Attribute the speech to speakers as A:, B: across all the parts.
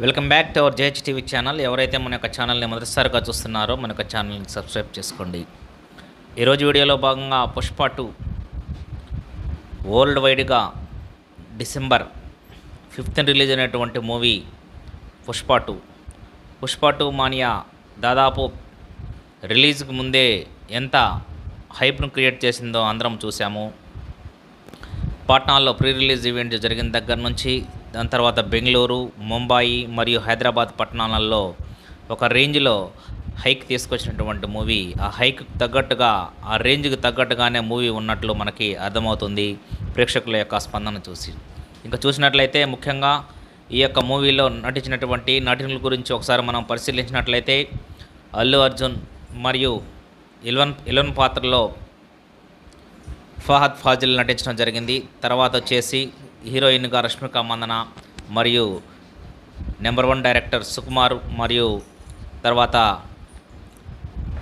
A: Welcome back to our JH TV channel. ఎవరైతే మన యొక్క ఛానల్ని మొదటిసారిగా చూస్తున్నారో మన యొక్క ఛానల్ని సబ్స్క్రైబ్ చేసుకోండి. ఈరోజు వీడియోలో భాగంగా పుష్ప 2 వరల్డ్ వైడ్గా డిసెంబర్ 5th రిలీజ్ అయినటువంటి మూవీ పుష్ప 2 మానియా దాదాపు రిలీజ్కి ముందే ఎంత హైప్ను క్రియేట్ చేసిందో అందరం చూసాము. పాట్నాలో ప్రీ రిలీజ్ ఈవెంట్ జరిగిన దగ్గర నుంచి దాని తర్వాత బెంగళూరు, ముంబాయి మరియు హైదరాబాద్ పట్టణాలలో ఒక రేంజ్లో హైక్ తీసుకొచ్చినటువంటి మూవీ. ఆ హైక్ తగ్గట్టుగా, ఆ రేంజ్కి తగ్గట్టుగానే మూవీ ఉన్నట్లు మనకి అర్థమవుతుంది ప్రేక్షకుల యొక్క స్పందన చూసి. ఇంకా చూసినట్లయితే ముఖ్యంగా ఈ యొక్క మూవీలో నటించినటువంటి నటుల గురించి ఒకసారి మనం పరిశీలించినట్లయితే అల్లు అర్జున్ మరియు ఇలవన్ పాత్రలో ఫహద్ ఫాజిల్ నటించడం జరిగింది. తర్వాత వచ్చేసి హీరోయిన్గా రష్మిక మందన మరియు నెంబర్ 1 డైరెక్టర్ సుకుమార్ మరియు తర్వాత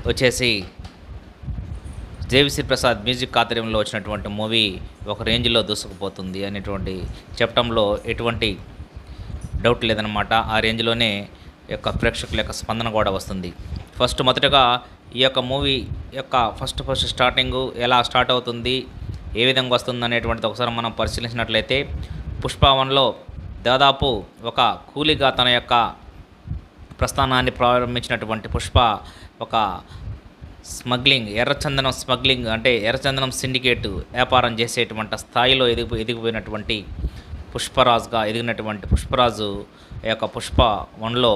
A: వచ్చేసి దేవిశ్రీ ప్రసాద్ మ్యూజిక్ ఆధ్వర్యంలో వచ్చినటువంటి మూవీ ఒక రేంజ్లో దూసుకుపోతుంది అనేటువంటి చెప్పడంలో ఎటువంటి డౌట్ లేదనమాట. ఆ రేంజ్లోనే యొక్క ప్రేక్షకుల యొక్క స్పందన కూడా వస్తుంది. మొదటగా ఈ యొక్క మూవీ యొక్క ఫస్ట్ స్టార్టింగు ఎలా స్టార్ట్ అవుతుంది, ఏ విధంగా వస్తుంది అనేటువంటిది ఒకసారి మనం పరిశీలించినట్లయితే పుష్ప 1లో దాదాపు ఒక కూలీగా తన యొక్క ప్రస్థానాన్ని ప్రారంభించినటువంటి పుష్ప ఒక ఎర్రచందనం సిండికేట్ వ్యాపారం చేసేటువంటి స్థాయిలో ఎదిగిపోయినటువంటి పుష్పరాజుగా ఎదిగినటువంటి పుష్పరాజు యొక్క పుష్ప 1లో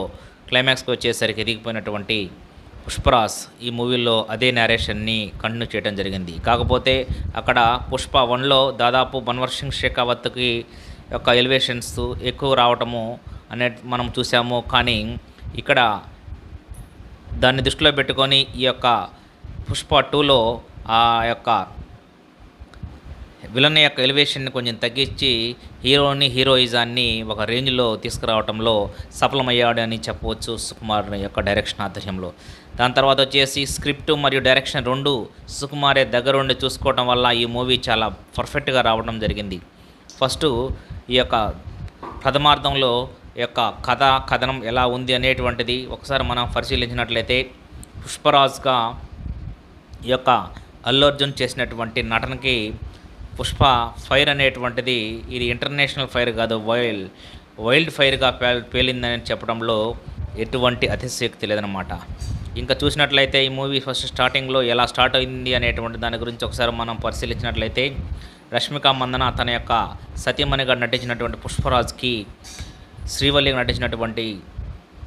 A: క్లైమాక్స్కి వచ్చేసరికి ఎదిగిపోయినటువంటి పుష్పరాజ్ ఈ మూవీలో అదే నేరేషన్ని కంటిన్యూ చేయడం జరిగింది. కాకపోతే అక్కడ పుష్ప 1లో దాదాపు బన్వర్ సింగ్ షెకావత్కి యొక్క ఎలివేషన్స్ ఎక్కువ రావటము మనం చూసాము. కానీ ఇక్కడ దాన్ని దృష్టిలో పెట్టుకొని ఈ యొక్క పుష్ప 2లో ఆ యొక్క విలన్ యొక్క ఎలివేషన్ని కొంచెం తగ్గించి హీరోయిజాన్ని ఒక రేంజ్లో తీసుకురావడంలో సఫలమయ్యాడు అని చెప్పవచ్చు సుకుమార్ యొక్క డైరెక్షన్ ఆధ్వర్యంలో. దాని తర్వాత వచ్చేసి స్క్రిప్ట్ మరియు డైరెక్షన్ 2 సుకుమారే దగ్గరుండి చూసుకోవడం వల్ల ఈ మూవీ చాలా పర్ఫెక్ట్గా రావడం జరిగింది. ఈ యొక్క ప్రథమార్థంలో యొక్క కథనం ఎలా ఉంది అనేటువంటిది ఒకసారి మనం పరిశీలించినట్లయితే పుష్పరాజ్గా ఈ యొక్క అల్లు అర్జున్ చేసినటువంటి నటనకి పుష్ప ఫైర్ అనేటువంటిది ఇది ఇంటర్నేషనల్ ఫైర్ కాదు, వైల్డ్ ఫైర్గా పేలిందని చెప్పడంలో ఎటువంటి అతిశయోక్తి లేదనమాట. ఇంకా చూసినట్లయితే ఈ మూవీ స్టార్టింగ్లో ఎలా స్టార్ట్ అయింది అనేటువంటి దాని గురించి ఒకసారి మనం పరిశీలించినట్లయితే రష్మిక మందన తన యొక్క సతీమణిగా నటించినటువంటి పుష్పరాజ్కి శ్రీవల్లిగా నటించినటువంటి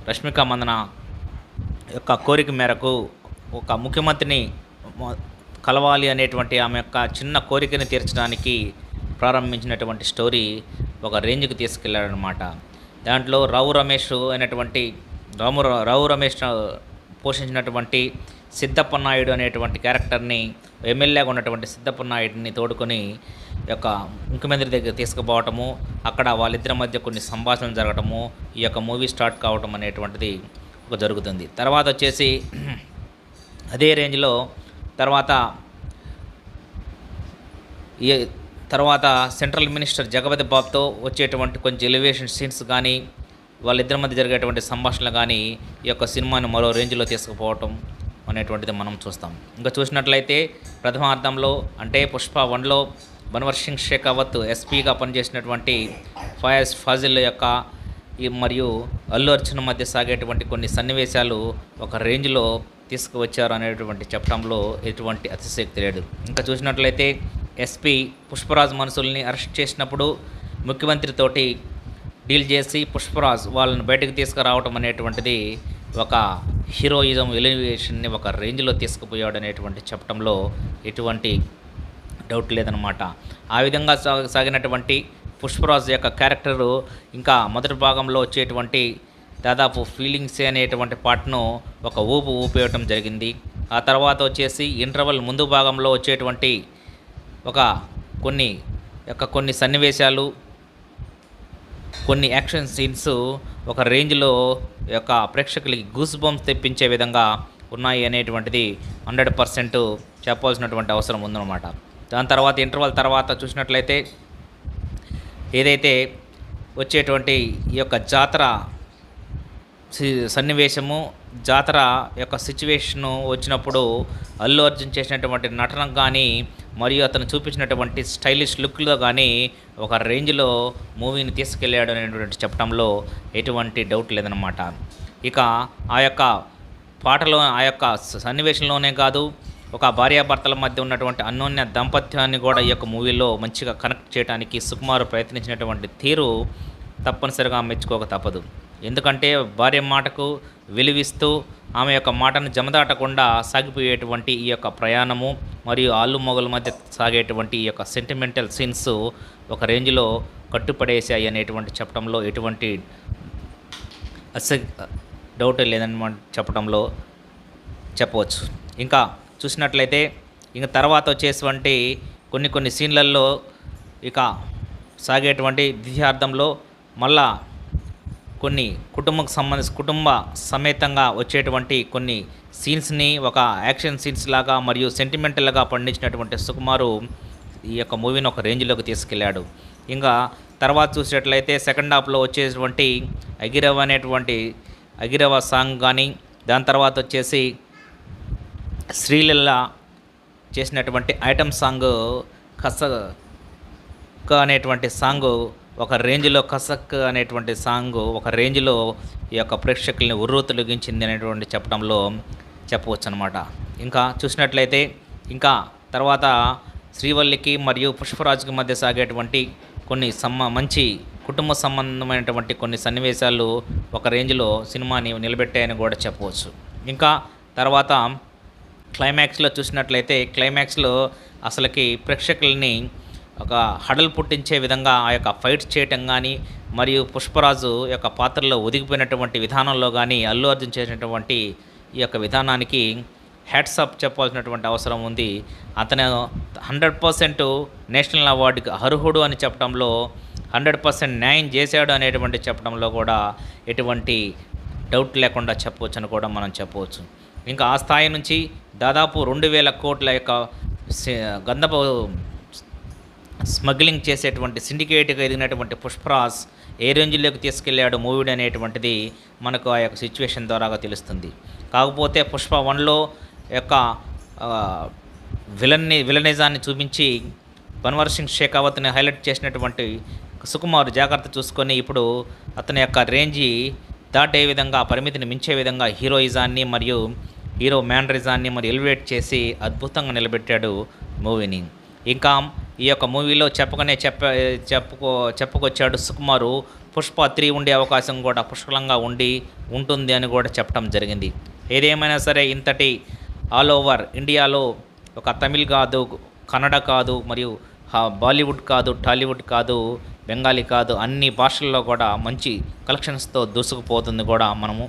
A: రష్మిక మందన యొక్క కోరిక మేరకు ఒక ముఖ్యమంత్రిని కలవాలి అనేటువంటి ఆమె యొక్క చిన్న కోరికని తీర్చడానికి ప్రారంభించినటువంటి స్టోరీ ఒక రేంజ్కి తీసుకెళ్లాడనమాట. దాంట్లో రావు రమేష్ పోషించినటువంటి సిద్ధప్ప నాయుడు అనేటువంటి క్యారెక్టర్ని ఎమ్మెల్యేగా ఉన్నటువంటి సిద్ధప్ప నాయుడిని తోడుకొని యొక్క ముఖ్యమంత్రి దగ్గర తీసుకుపోవటము, అక్కడ వాళ్ళిద్దరి మధ్య కొన్ని సంభాషణలు జరగటము, ఈ యొక్క మూవీ స్టార్ట్ కావటం అనేటువంటిది ఒక జరుగుతుంది. తర్వాత వచ్చేసి అదే రేంజ్లో తర్వాత సెంట్రల్ మినిస్టర్ జగపతి బాబుతో వచ్చేటువంటి కొంచెం ఎలివేషన్ సీన్స్ కానీ వాళ్ళిద్దరి మధ్య జరిగేటువంటి సంభాషణలు కానీ ఈ యొక్క సినిమాని మరో రేంజ్లో తీసుకుపోవటం అనేటువంటిది మనం చూస్తాం. ఇంకా చూసినట్లయితే ప్రథమార్థంలో అంటే పుష్ప 1లో బన్వర్ సింగ్ షెకావత్ ఎస్పీగా పనిచేసినటువంటి ఫయాజ్ ఫాజిల్ యొక్క మరియు అల్లు అర్జున్ మధ్య సాగేటువంటి కొన్ని సన్నివేశాలు ఒక రేంజ్లో తీసుకువచ్చారు అనేటువంటి చెప్పడంలో ఎటువంటి అతిశయోక్తి లేదు. ఇంకా చూసినట్లయితే ఎస్పీ పుష్పరాజ్ మనుషుల్ని అరెస్ట్ చేసినప్పుడు ముఖ్యమంత్రితోటి డీల్ చేసి పుష్పరాజ్ వాళ్ళని బయటకు తీసుకురావటం అనేటువంటిది ఒక హీరోయిజం ఎలివేషన్ని ఒక రేంజ్లో తీసుకుపోయాడు అనేటువంటి చెప్పడంలో ఎటువంటి డౌట్ లేదనమాట. ఆ విధంగా సాగినటువంటి పుష్పరాజ్ యొక్క క్యారెక్టరు ఇంకా మొదటి భాగంలో వచ్చేటువంటి దాదాపు ఫీలింగ్స్ అనేటువంటి పాటను ఒక ఊపేయటం జరిగింది. ఆ తర్వాత వచ్చేసి ఇంటర్వల్ ముందు భాగంలో వచ్చేటువంటి కొన్ని సన్నివేశాలు, కొన్ని యాక్షన్ సీన్స్ ఒక రేంజ్లో యొక్క ప్రేక్షకులకి గూస్ బంప్స్ తెప్పించే విధంగా ఉన్నాయి అనేటువంటిది 100% చెప్పాల్సినటువంటి అవసరం ఉందన్నమాట. దాని తర్వాత ఇంటర్వల్ తర్వాత చూసినట్లయితే ఏదైతే వచ్చేటువంటి ఈ యొక్క జాతర సన్నివేశము, జాతర యొక్క సిచ్యువేషను వచ్చినప్పుడు అల్లు అర్జున్ చేసినటువంటి నటన కానీ మరియు అతను చూపించినటువంటి స్టైలిష్ లుక్లో కానీ ఒక రేంజ్లో మూవీని తీసుకెళ్ళాడు అనేటువంటి చెప్పడంలో ఎటువంటి డౌట్ లేదనమాట. ఇక ఆ యొక్క పాటలో ఆ యొక్క సన్నివేశంలోనే కాదు, ఒక భార్యాభర్తల మధ్య ఉన్నటువంటి అన్యోన్య దాంపత్యాన్ని కూడా ఈ యొక్క మూవీలో మంచిగా కనెక్ట్ చేయడానికి సుకుమార్ ప్రయత్నించినటువంటి తీరు తప్పనిసరిగా మెచ్చుకోక తప్పదు. ఎందుకంటే భార్య మాటకు విలువిస్తూ ఆమె యొక్క మాటను జమదాటకుండా సాగిపోయేటువంటి ఈ యొక్క ప్రయాణము మరియు ఆలు మొగల మధ్య సాగేటువంటి ఈ యొక్క సెంటిమెంటల్ సీన్స్ ఒక రేంజ్లో కట్టుపడేసాయి అనేటువంటి చెప్పడంలో ఎటువంటి డౌట్ లేదన్నమాట చెప్పడంలో చెప్పవచ్చు. ఇంకా చూసినట్లయితే ఇంక తర్వాత వచ్చేటువంటి కొన్ని సీన్లలో ఇక సాగేటువంటి ద్వితీయార్థంలో మళ్ళా కొన్ని కుటుంబ సమేతంగా వచ్చేటువంటి కొన్ని సీన్స్ని ఒక యాక్షన్ సీన్స్ లాగా మరియు సెంటిమెంటల్గా పండించినటువంటి సుకుమారు ఈ యొక్క మూవీని ఒక రేంజ్లోకి తీసుకెళ్ళాడు. ఇంకా తర్వాత చూసినట్లయితే సెకండ్ హాఫ్లో వచ్చేటువంటి అగిరవ సాంగ్ కానీ, దాని తర్వాత వచ్చేసి శ్రీలీల చేసినటువంటి ఐటమ్ సాంగ్ కసక్ అనేటువంటి సాంగు ఒక రేంజ్లో అనేటువంటి సాంగ్ ఒక రేంజ్లో ఈ యొక్క ప్రేక్షకుల్ని ఉర్రూతొలగించింది అనేటువంటి చెప్పడంలో చెప్పవచ్చు అనమాట. ఇంకా చూసినట్లయితే ఇంకా తర్వాత శ్రీవల్లికి మరియు పుష్పరాజ్కి మధ్య సాగేటువంటి కొన్ని మంచి కుటుంబ సంబంధమైనటువంటి కొన్ని సన్నివేశాలు ఒక రేంజ్లో సినిమాని నిలబెట్టాయని కూడా చెప్పవచ్చు. ఇంకా తర్వాత క్లైమాక్స్లో చూసినట్లయితే క్లైమాక్స్లో అసలుకి ప్రేక్షకుల్ని ఒక హడల్ పుట్టించే విధంగా ఆ యొక్క ఫైట్స్ చేయటం కానీ మరియు పుష్పరాజు యొక్క పాత్రలో ఒదిగిపోయినటువంటి విధానంలో కానీ అల్లు అర్జున్ చేసినటువంటి ఈ యొక్క విధానానికి హ్యాట్స్ ఆఫ్ చెప్పాల్సినటువంటి అవసరం ఉంది. అతను 100% నేషనల్ అవార్డుకి అర్హుడు అని చెప్పడంలో 100% న్యాయం చేశాడు అనేటువంటి చెప్పడంలో కూడా ఎటువంటి డౌట్ లేకుండా చెప్పవచ్చు అని కూడా మనం చెప్పవచ్చు. ఇంకా ఆ స్థాయి నుంచి దాదాపు 2000 కోట్ల యొక్క గంధపు స్మగ్లింగ్ చేసేటువంటి సిండికేట్గా ఎదిగినటువంటి పుష్పరాజ్ ఏ రేంజ్లోకి తీసుకెళ్లాడు మూవీ అనేటువంటిది మనకు ఆ యొక్క సిచ్యువేషన్ ద్వారాగా తెలుస్తుంది. కాకపోతే పుష్ప 1లో యొక్క విలనిజాన్ని చూపించి బన్వర్ సింగ్ షేకావత్ని హైలైట్ చేసినటువంటి సుకుమార్ జాగ్రత్త చూసుకొని ఇప్పుడు అతని యొక్క రేంజి దాటే విధంగా పరిమితిని మించే విధంగా హీరోయిజాన్ని మరియు హీరో మ్యానరిజాన్ని మరి ఎలివేట్ చేసి అద్భుతంగా నిలబెట్టాడు మూవీని. ఇంకా ఈ యొక్క మూవీలో చెప్పుకొచ్చాడు సుకుమారు పుష్ప 3 ఉండే అవకాశం కూడా పుష్కలంగా ఉంటుంది అని కూడా చెప్పడం జరిగింది. ఏదేమైనా సరే ఇంతటి ఆల్ ఓవర్ ఇండియాలో ఒక తమిళ్ కాదు, కన్నడ కాదు, మరియు బాలీవుడ్ కాదు, టాలీవుడ్ కాదు, బెంగాలీ కాదు, అన్ని భాషల్లో కూడా మంచి కలెక్షన్స్తో దూసుకుపోతుంది కూడా మనము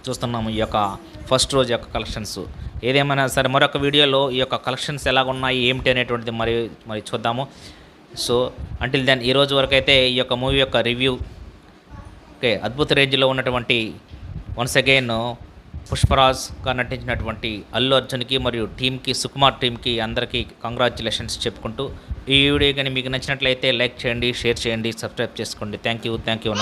A: చూస్తున్నాము ఈ యొక్క ఫస్ట్ రోజు యొక్క కలెక్షన్స్. ఏదేమైనా సరే మరొక వీడియోలో ఈ యొక్క కలెక్షన్స్ ఎలాగున్నాయి ఏమిటి అనేటువంటిది మరి చూద్దాము. సో అంటిల్ దెన్ ఈ రోజు వరకు అయితే ఈ యొక్క మూవీ యొక్క రివ్యూ అద్భుత రేంజ్లో ఉన్నటువంటి వన్స్ అగైన్ పుష్పరాజ్గా నటించినటువంటి అల్లు అర్జున్కి మరియు టీమ్కి, సుకుమార్ టీమ్కి అందరికీ కంగ్రాచ్యులేషన్స్ చెప్పుకుంటూ ఈ వీడియో కానీ మీకు నచ్చినట్లయితే లైక్ చేయండి, షేర్ చేయండి, సబ్స్క్రైబ్ చేసుకోండి. Thank you.